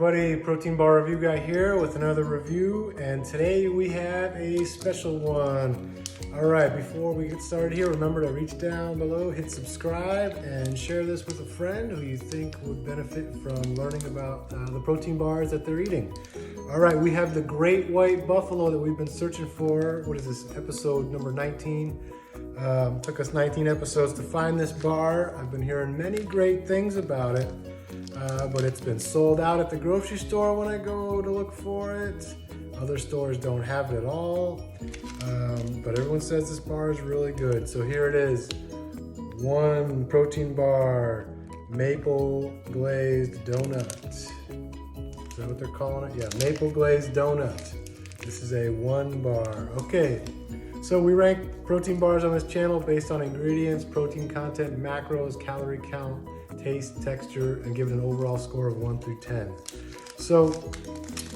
everybody, Protein Bar Review Guy here with another review, and today we have a special one. Alright, before we get started here, remember to reach down below, hit subscribe, and share this with a friend who you think would benefit from learning about the protein bars that they're eating. Alright, we have the Great White Buffalo that we've been searching for. What is this, episode number 19? Took us 19 episodes to find this bar. I've been hearing many great things about it. But it's been sold out at the grocery store when I go to look for it. Other stores don't have it at all. But everyone says this bar is really good. So here it is. One protein bar, maple glazed donut. Is that what they're calling it? Yeah, maple glazed donut. This is a one bar. Okay, so we rank protein bars on this channel based on ingredients, protein content, macros, calorie count, taste, texture, and give it an overall score of 1 through 10. So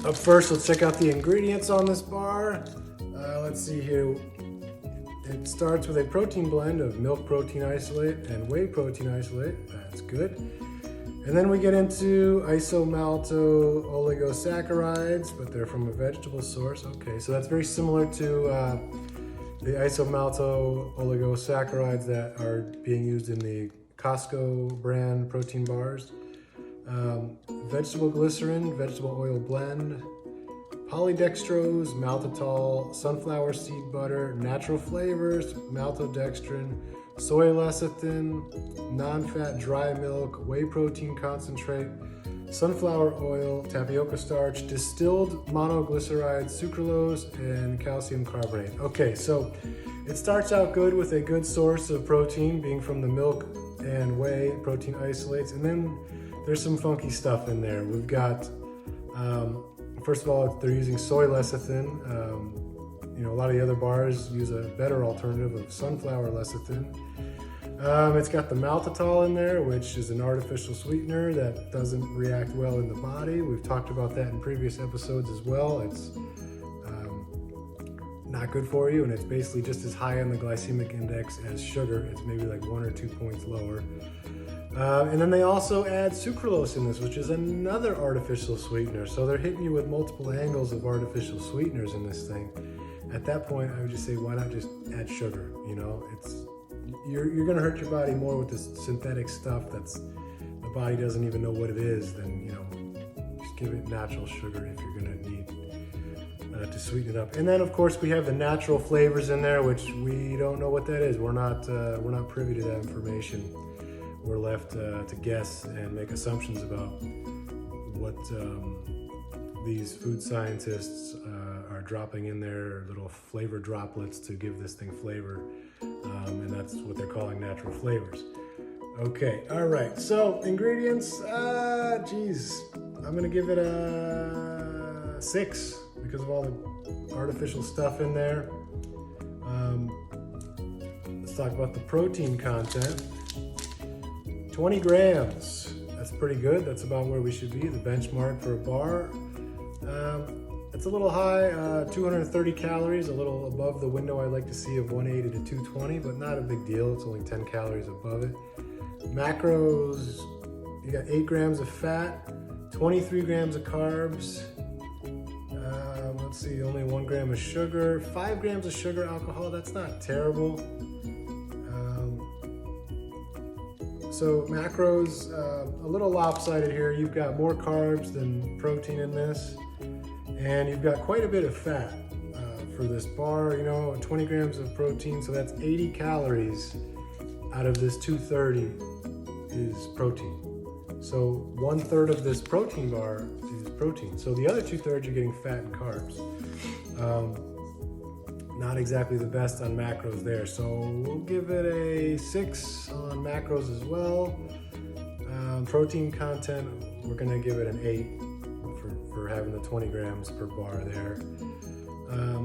up first, let's check out the ingredients on this bar. Let's see here. It starts with a protein blend of milk protein isolate and whey protein isolate. That's good. And then we get into isomalto oligosaccharides, but they're from a vegetable source. Okay, so that's very similar to the isomalto oligosaccharides that are being used in the Costco brand protein bars. Vegetable glycerin, vegetable oil blend, polydextrose, maltitol, sunflower seed butter, natural flavors, maltodextrin, soy lecithin, non-fat dry milk, whey protein concentrate, sunflower oil, tapioca starch, distilled monoglyceride, sucralose, and calcium carbonate. Okay, so it starts out good with a good source of protein being from the milk and whey protein isolates, and then there's some funky stuff in there. We've got, first of all, they're using soy lecithin. A lot of the other bars use a better alternative of sunflower lecithin. It's got the maltitol in there, which is an artificial sweetener that doesn't react well in the body. We've talked about that in previous episodes as well. It's not good for you, and it's basically just as high on the glycemic index as sugar. It's maybe like 1 or 2 points lower. And then they also add sucralose in this, which is another artificial sweetener. So they're hitting you with multiple angles of artificial sweeteners in this thing. At that point, I would just say, why not just add sugar? You're gonna hurt your body more with this synthetic stuff that's the body doesn't even know what it is than, just give it natural sugar if you're gonna need to sweeten it up. And then of course we have the natural flavors in there, which we don't know what that is. We're not privy to that information. We're left to guess and make assumptions about what these food scientists are dropping in their little flavor droplets to give this thing flavor, and that's what they're calling natural flavors. Okay, all right, so ingredients, I'm gonna give it a 6 because of all the artificial stuff in there. Let's talk about the protein content. 20 grams, that's pretty good. That's about where we should be, the benchmark for a bar. It's a little high, 230 calories, a little above the window I like to see of 180 to 220, but not a big deal. It's only 10 calories above it. Macros, you got 8 grams of fat, 23 grams of carbs. Let's see, only 1 gram of sugar, 5 grams of sugar alcohol. That's not terrible. So macros, a little lopsided here. You've got more carbs than protein in this, and you've got quite a bit of fat for this bar, 20 grams of protein, so that's 80 calories out of this 230 is protein. So 1/3 of this protein bar is protein. So the other 2/3 you're getting fat and carbs. Not exactly the best on macros there. So we'll give it a 6 on macros as well. Protein content, we're gonna give it an 8 for having the 20 grams per bar there.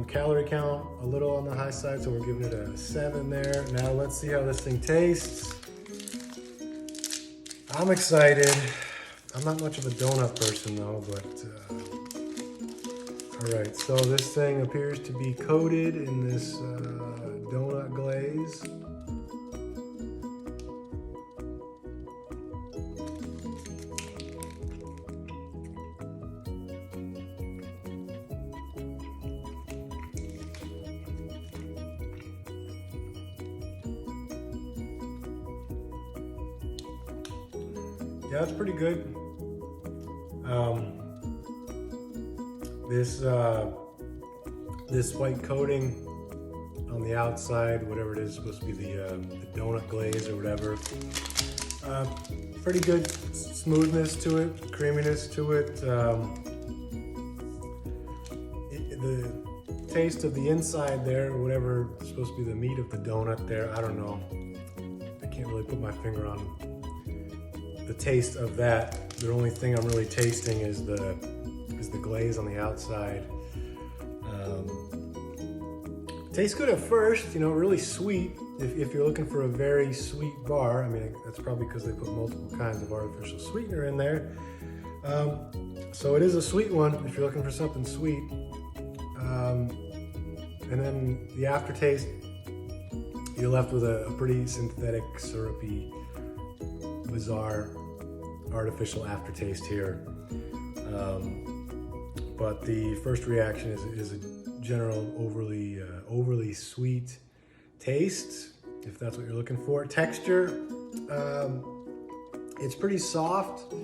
Calorie count, a little on the high side, so we're giving it a 7 there. Now let's see how this thing tastes. I'm excited. I'm not much of a donut person though, but all right, so this thing appears to be coated in this donut glaze. Yeah, that's pretty good. This white coating on the outside, whatever it is, supposed to be the donut glaze or whatever. Pretty good smoothness to it, creaminess to it. The taste of the inside there, whatever is supposed to be the meat of the donut there, I don't know. I can't really put my finger on the taste of that. The only thing I'm really tasting is the glaze on the outside. Tastes good at first, you know, really sweet. If you're looking for a very sweet bar, I mean, that's probably because they put multiple kinds of artificial sweetener in there. So it is a sweet one if you're looking for something sweet. And then the aftertaste, you're left with a pretty synthetic, syrupy, bizarre, artificial aftertaste here. But the first reaction is a general overly sweet taste, if that's what you're looking for. Texture, it's pretty soft.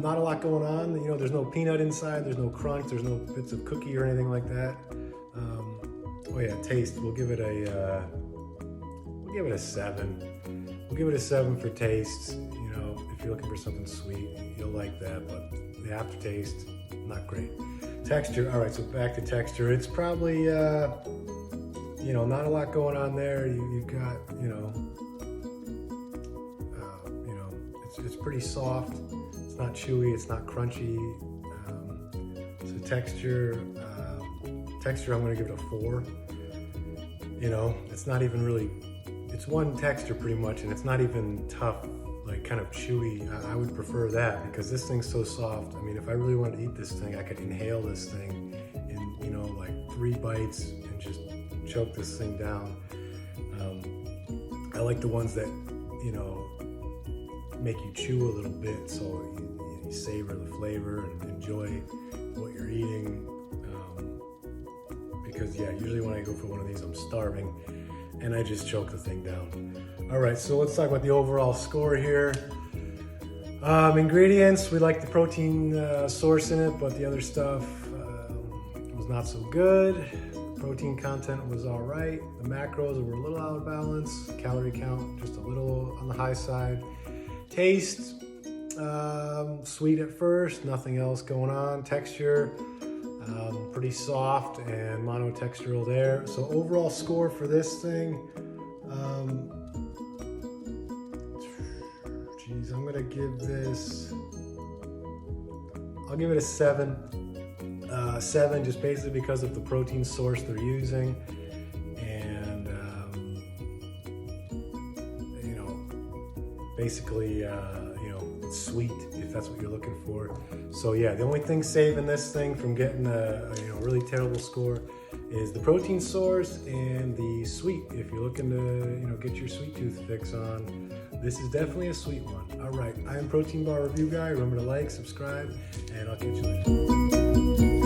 Not a lot going on. You know, there's no peanut inside, there's no crunch, there's no bits of cookie or anything like that. Oh yeah, taste. We'll give it a 7. We'll give it a 7 for taste. You know, if you're looking for something sweet, you'll like that. But the aftertaste, not great. Texture. All right, so back to texture. It's probably you know, not a lot going on there. You've got, you know, it's pretty soft. It's not chewy. It's not crunchy. So texture, I'm going to give it a 4. You know, it's not even really. It's one texture pretty much, and it's not even tough, like kind of chewy. I would prefer that because this thing's so soft. I mean, if I really wanted to eat this thing, I could inhale this thing in, you know, like 3 bites and just choke this thing down. I like the ones that, you know, make you chew a little bit so you savor the flavor and enjoy what you're eating. Because yeah, usually when I go for one of these, I'm starving and I just choke the thing down. All right, so let's talk about the overall score here. Ingredients, we like the protein source in it, but the other stuff was not so good. Protein content was all right. The macros were a little out of balance. Calorie count, just a little on the high side. Taste, sweet at first, nothing else going on. Texture, pretty soft and monotextural there. So overall score for this thing, geez, I'm gonna give this, I'll give it a 7. 7 just basically because of the protein source they're using, and you know, basically you know, it's sweet if that's what you're looking for. So yeah, the only thing saving this thing from getting a you know, really terrible score is the protein source and the sweet. If you're looking to, you know, get your sweet tooth fix on, this is definitely a sweet one. All right, I am Protein Bar Review Guy. Remember to like, subscribe, and I'll catch you later.